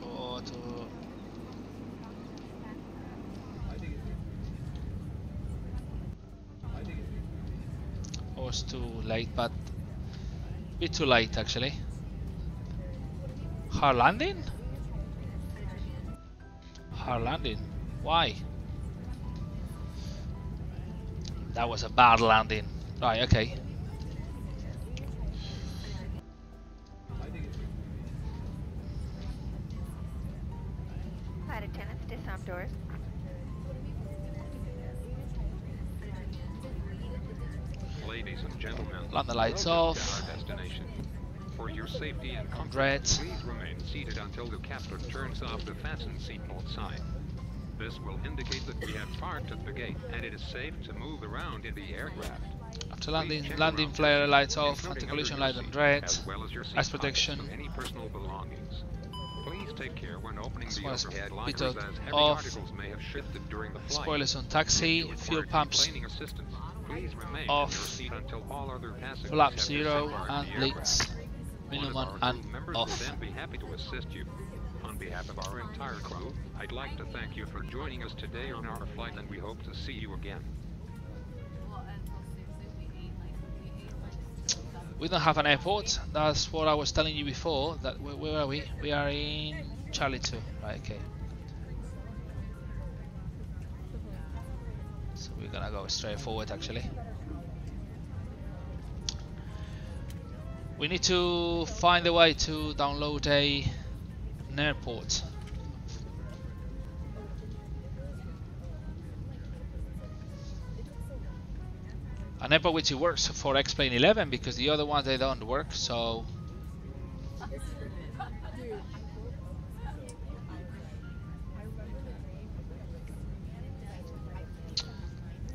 Oh, I was too late, but Bit too late actually. Hard landing? Hard landing. Why? That was a bad landing. Right, okay. Flight attendants, disarm doors. Ladies and gentlemen, Land the lights welcome off. to our destination. For your safety and comfort, Red. please remain seated until the captain turns off the fasten seatbelt sign. This will indicate that we have parked at the gate and it is safe to move around in the aircraft. After Please check landing around flare your lights seat, off, including anti-collision under light your on seat, red, as well as your seat ice pockets protection. from any personal belongings. Please take care when opening As the well as overhead bit lockers of as heavy off. articles may have shifted during the flight. Spoilers on taxi, If you fuel require pumps deplaning assistance, please remain off. in your seat until all other passengers flap have 0 disembarked and the aircraft. leads minimum One of our and crew members off. will then be happy to assist you. On behalf of our entire crew, I'd like to thank you for joining us today on our flight, and we hope to see you again. We don't have an airport. That's what I was telling you before. That where are we? We are in Charlie 2. Right. Okay. So we're gonna go straight forward. Actually, we need to find a way to download an airport. An airport which works for XPLANE 11 because the other ones they don't work. So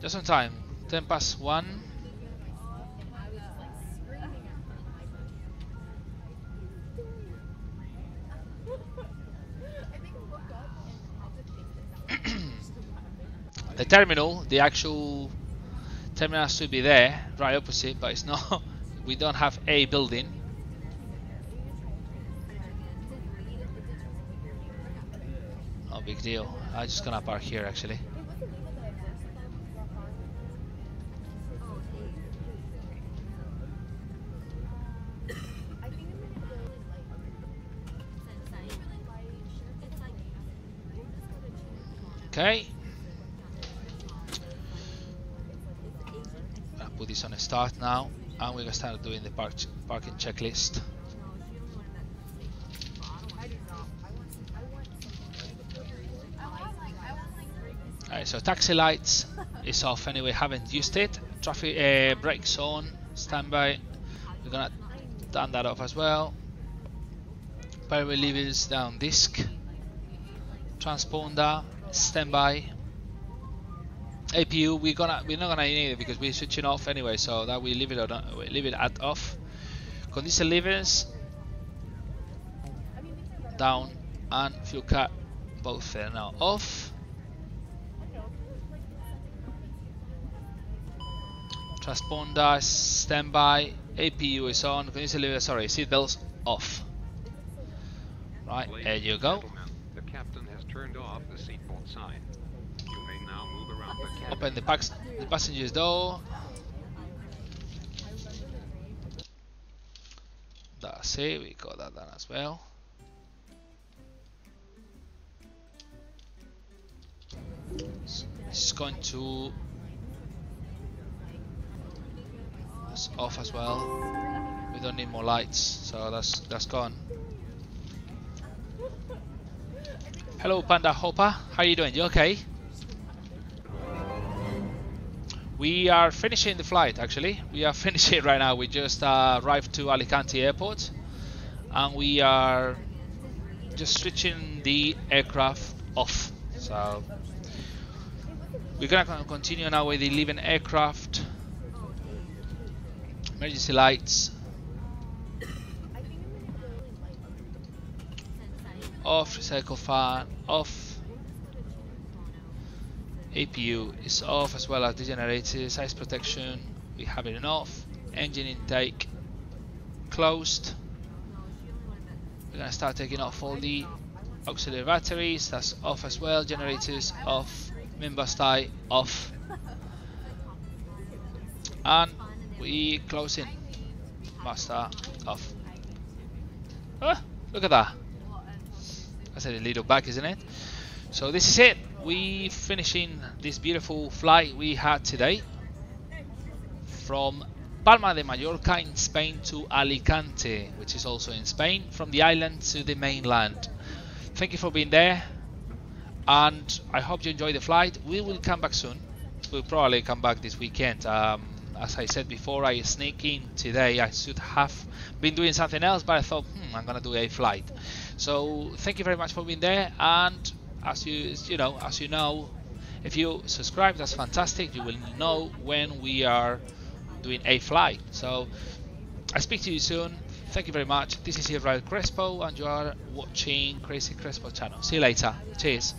just on time. 10 past 1. The terminal, the actual terminal should be there, right opposite, but it's not. We don't have a building. No big deal. I'm just gonna park here actually. Okay. I'll put this on a start now, and we're gonna start doing the parking checklist. Alright, so taxi lights is off anyway, haven't used it. Traffic brakes on, standby. We're gonna turn that off as well. Power levers down, disc, transponder, standby. APU we're not gonna need it because we're switching off anyway, so that we leave it at off. Condenser levers down and fuel cut both are now off. Transponder standby, APU is on, condenser lever, sorry, seatbelts off. Right, Ladies there you and go. gentlemen, the captain has turned off the seatbelt sign. You may now move around the cabin. Open the passenger's door. That's it, we got that done as well. So it's going to. That's off as well. We don't need more lights, so that's gone. Hello, Panda Hopper. How are you doing? You okay? We are finishing the flight. Actually, we are finishing right now. We just arrived to Alicante airport, and we are just switching the aircraft off. So we're gonna continue now with the leaving aircraft. Emergency lights off, recycle fan off, APU is off as well as the generators, ice protection we have it off, engine intake closed. We're gonna start taking off all the auxiliary batteries, that's off as well, generators off, main bus tie off, and we close in. master off. Ah, look at that. That's a little bug, isn't it? So this is it. We finishing this beautiful flight we had today from Palma de Mallorca in Spain to Alicante, which is also in Spain, from the island to the mainland. Thank you for being there, and I hope you enjoy the flight. We will come back soon. We'll probably come back this weekend. As I said before, I sneak in today. I should have been doing something else, but I thought, I'm gonna do a flight. So thank you very much for being there, and as you know, if you subscribe, that's fantastic. You will know when we are doing a flight. So I speak to you soon. Thank you very much. This is Israel Crespo, and you are watching Crazy Crespo channel. See you later. Cheers.